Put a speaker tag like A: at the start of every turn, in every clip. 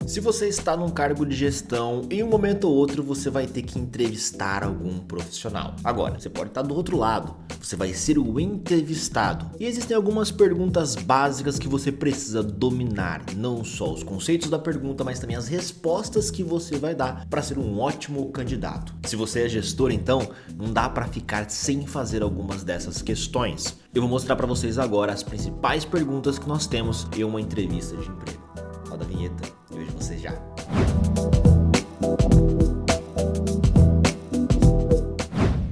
A: Se você está num cargo de gestão, em um momento ou outro você vai ter que entrevistar algum profissional. Agora, você pode estar do outro lado, você vai ser o entrevistado. E existem algumas perguntas básicas que você precisa dominar, não só os conceitos da pergunta, mas também as respostas que você vai dar para ser um ótimo candidato. Se você é gestor, então, não dá para ficar sem fazer algumas dessas questões. Eu vou mostrar para vocês agora as principais perguntas que nós temos em uma entrevista de emprego. Roda a vinheta, eu vejo você já.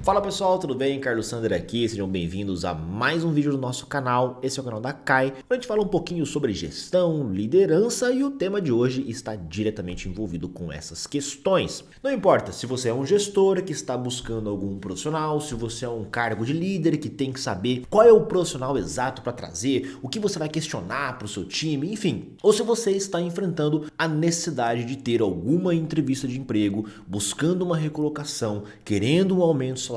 A: Fala pessoal, tudo bem? Carlos Sander aqui, sejam bem-vindos a mais um vídeo do nosso canal. Esse é o canal da Kai, onde a gente fala um pouquinho sobre gestão, liderança e o tema de hoje está diretamente envolvido com essas questões. Não importa se você é um gestor que está buscando algum profissional, se você é um cargo de líder que tem que saber qual é o profissional exato para trazer, o que você vai questionar para o seu time, enfim. Ou se você está enfrentando a necessidade de ter alguma entrevista de emprego, buscando uma recolocação, querendo um aumento salarial,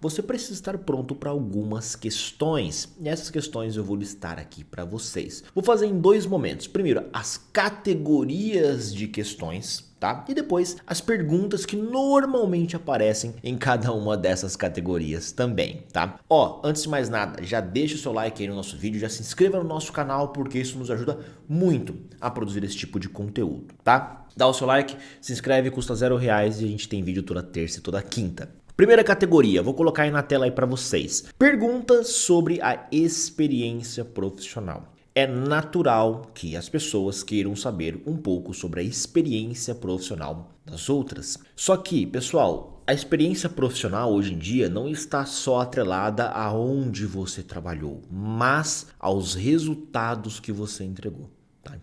A: você precisa estar pronto para algumas questões. E essas questões eu vou listar aqui para vocês. Vou fazer em dois momentos. Primeiro, as categorias de questões, tá? E depois, as perguntas que normalmente aparecem em cada uma dessas categorias também, tá? Antes de mais nada, já deixa o seu like aí no nosso vídeo, já se inscreva no nosso canal, porque isso nos ajuda muito a produzir esse tipo de conteúdo, tá? Dá o seu like, se inscreve, custa R$0 e a gente tem vídeo toda terça e toda quinta. Primeira categoria, vou colocar aí na tela aí para vocês. Perguntas sobre a experiência profissional. É natural que as pessoas queiram saber um pouco sobre a experiência profissional das outras. Só que, pessoal, a experiência profissional hoje em dia não está só atrelada a onde você trabalhou, mas aos resultados que você entregou.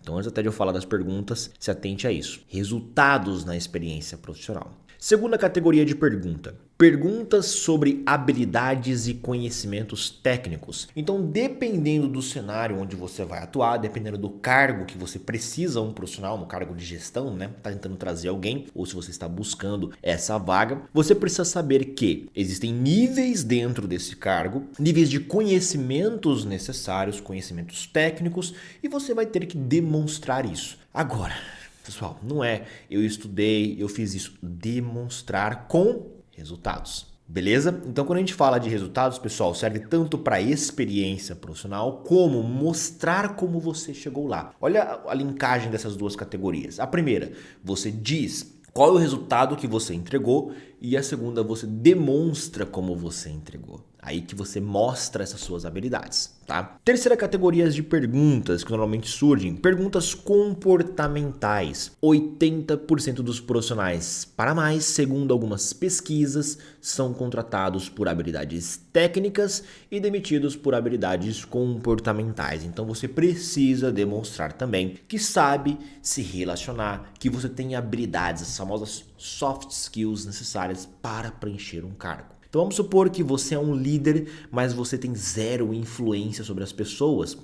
A: Então, antes até de eu falar das perguntas, se atente a isso. Resultados na experiência profissional. Segunda categoria de pergunta. Perguntas sobre habilidades e conhecimentos técnicos. Então, dependendo do cenário onde você vai atuar, dependendo do cargo que você precisa um profissional, no cargo de gestão, né? Tá tentando trazer alguém, ou se você está buscando essa vaga, você precisa saber que existem níveis dentro desse cargo, níveis de conhecimentos necessários, conhecimentos técnicos, e você vai ter que demonstrar isso. Agora, pessoal, não é eu estudei, eu fiz isso, demonstrar com resultados. Beleza? Então, quando a gente fala de resultados, pessoal, serve tanto para experiência profissional como mostrar como você chegou lá. Olha a linkagem dessas duas categorias. A primeira, você diz qual é o resultado que você entregou, e a segunda, você demonstra como você entregou. Aí que você mostra essas suas habilidades, tá? Terceira categoria de perguntas que normalmente surgem, perguntas comportamentais. 80% dos profissionais para mais, segundo algumas pesquisas, são contratados por habilidades técnicas e demitidos por habilidades comportamentais. Então você precisa demonstrar também que sabe se relacionar, que você tem habilidades, as famosas soft skills necessárias para preencher um cargo. Então vamos supor que você é um líder, mas você tem zero influência sobre as pessoas.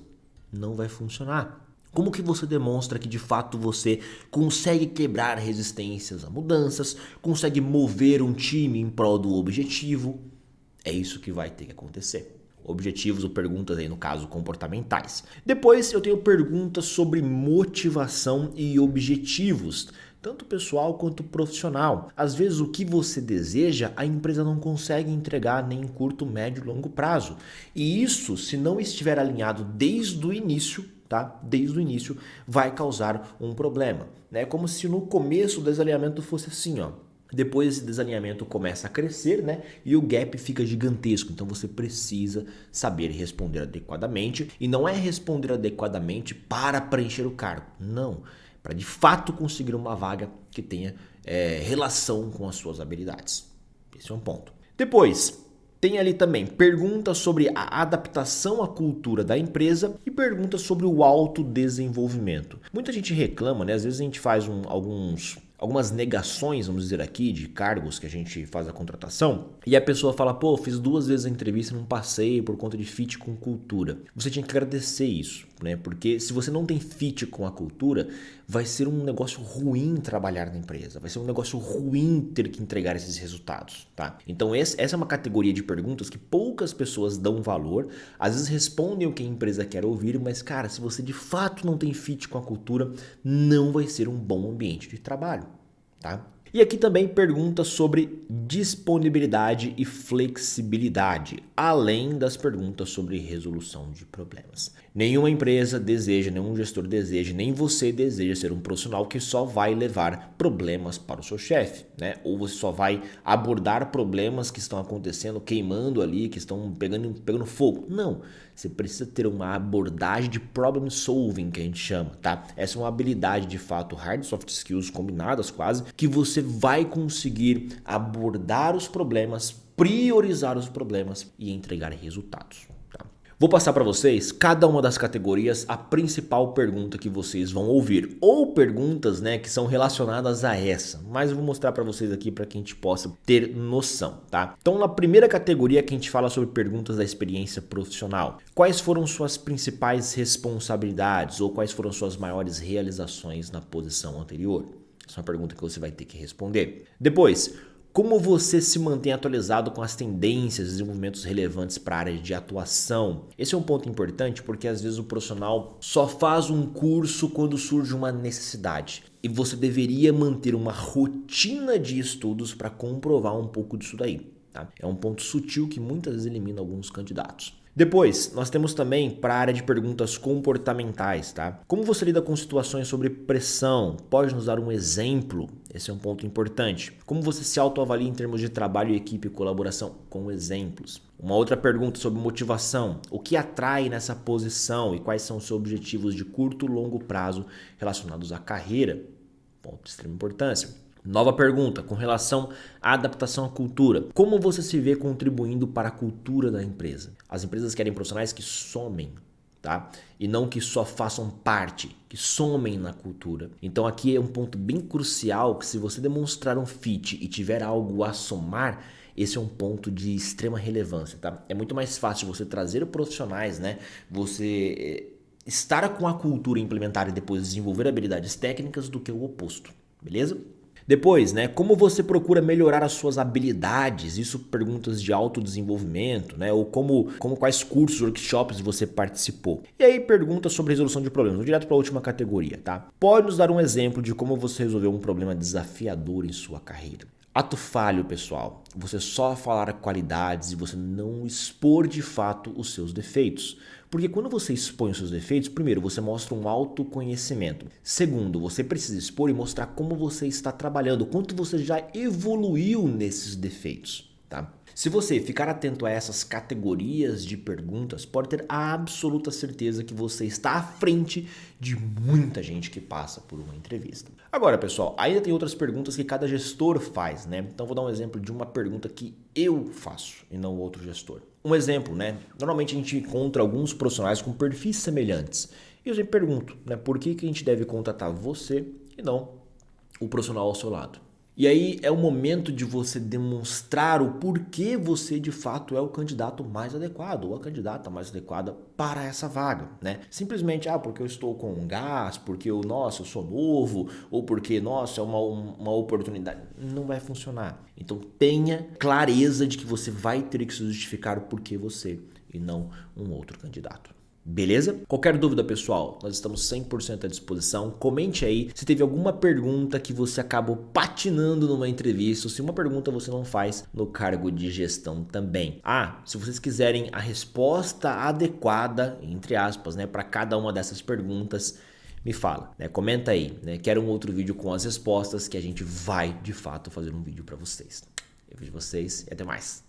A: Não vai funcionar. Como que você demonstra que de fato você consegue quebrar resistências a mudanças, consegue mover um time em prol do objetivo? É isso que vai ter que acontecer. Objetivos ou perguntas aí no caso comportamentais. Depois eu tenho perguntas sobre motivação e objetivos, tanto pessoal quanto profissional. Às vezes o que você deseja a empresa não consegue entregar nem em curto, médio e longo prazo. E isso, se não estiver alinhado desde o início, tá? Desde o início vai causar um problema, né? Como se no começo o desalinhamento fosse assim, ó. Depois esse desalinhamento começa a crescer, né? E o gap fica gigantesco. Então você precisa saber responder adequadamente. E não é responder adequadamente para preencher o cargo. Não. Para de fato conseguir uma vaga que tenha relação com as suas habilidades. Esse é um ponto. Depois, tem ali também perguntas sobre a adaptação à cultura da empresa e perguntas sobre o autodesenvolvimento. Muita gente reclama, né? Às vezes a gente faz algumas negações, vamos dizer aqui, de cargos que a gente faz a contratação, e a pessoa fala, pô, fiz 2 vezes a entrevista e não passei por conta de fit com cultura. Você tinha que agradecer isso, né? Porque se você não tem fit com a cultura, vai ser um negócio ruim trabalhar na empresa, vai ser um negócio ruim ter que entregar esses resultados, tá? Então essa é uma categoria de perguntas que poucas pessoas dão valor, às vezes respondem o que a empresa quer ouvir, mas cara, se você de fato não tem fit com a cultura, não vai ser um bom ambiente de trabalho, tá? E aqui também perguntas sobre disponibilidade e flexibilidade, além das perguntas sobre resolução de problemas. Nenhuma empresa deseja, nenhum gestor deseja, nem você deseja ser um profissional que só vai levar problemas para o seu chefe, né? Ou você só vai abordar problemas que estão acontecendo, queimando ali, que estão pegando fogo. Não, você precisa ter uma abordagem de problem solving, que a gente chama, tá? Essa é uma habilidade de fato, hard e soft skills combinadas quase, que você vai conseguir abordar os problemas, priorizar os problemas e entregar resultados. Vou passar para vocês, cada uma das categorias, a principal pergunta que vocês vão ouvir. Ou perguntas, né, que são relacionadas a essa. Mas eu vou mostrar para vocês aqui para que a gente possa ter noção, tá? Então, na primeira categoria que a gente fala sobre perguntas da experiência profissional. Quais foram suas principais responsabilidades ou quais foram suas maiores realizações na posição anterior? Essa é uma pergunta que você vai ter que responder. Depois, como você se mantém atualizado com as tendências e desenvolvimentos relevantes para a área de atuação? Esse é um ponto importante porque às vezes o profissional só faz um curso quando surge uma necessidade. E você deveria manter uma rotina de estudos para comprovar um pouco disso daí, tá? É um ponto sutil que muitas vezes elimina alguns candidatos. Depois, nós temos também para a área de perguntas comportamentais, tá? Como você lida com situações sobre pressão? Pode nos dar um exemplo? Esse é um ponto importante. Como você se autoavalia em termos de trabalho, equipe e colaboração? Com exemplos. Uma outra pergunta sobre motivação. O que atrai nessa posição e quais são os seus objetivos de curto e longo prazo relacionados à carreira? Ponto de extrema importância. Nova pergunta com relação à adaptação à cultura. Como você se vê contribuindo para a cultura da empresa? As empresas querem profissionais que somem, tá? E não que só façam parte, que somem na cultura. Então aqui é um ponto bem crucial que se você demonstrar um fit e tiver algo a somar, esse é um ponto de extrema relevância, tá? É muito mais fácil você trazer profissionais, né? Você estar com a cultura implementada e depois desenvolver habilidades técnicas do que o oposto, beleza? Depois, né, como você procura melhorar as suas habilidades? Isso perguntas de autodesenvolvimento, né, ou quais cursos, workshops você participou. E aí perguntas sobre resolução de problemas. Vou direto para a última categoria, tá? Pode nos dar um exemplo de como você resolveu um problema desafiador em sua carreira. Ato falho, pessoal. Você só falar qualidades e você não expor de fato os seus defeitos. Porque quando você expõe os seus defeitos, primeiro, você mostra um autoconhecimento. Segundo, você precisa expor e mostrar como você está trabalhando, quanto você já evoluiu nesses defeitos, tá? Se você ficar atento a essas categorias de perguntas, pode ter a absoluta certeza que você está à frente de muita gente que passa por uma entrevista. Agora, pessoal, ainda tem outras perguntas que cada gestor faz, né? Então vou dar um exemplo de uma pergunta que eu faço e não outro gestor. Um exemplo, né? Normalmente a gente encontra alguns profissionais com perfis semelhantes. E eu sempre pergunto, né? Por que a gente deve contratar você e não o profissional ao seu lado? E aí é o momento de você demonstrar o porquê você de fato é o candidato mais adequado ou a candidata mais adequada para essa vaga, né? Simplesmente, porque eu estou com um gás, porque eu sou novo, ou porque, é uma oportunidade. Não vai funcionar. Então tenha clareza de que você vai ter que se justificar o porquê você e não um outro candidato. Beleza? Qualquer dúvida, pessoal, nós estamos 100% à disposição. Comente aí se teve alguma pergunta que você acabou patinando numa entrevista, ou se uma pergunta você não faz no cargo de gestão também. Se vocês quiserem a resposta adequada, entre aspas, né, para cada uma dessas perguntas, me fala, né? Comenta aí, né? Quero um outro vídeo com as respostas que a gente vai, de fato, fazer um vídeo para vocês. Eu vejo vocês e até mais.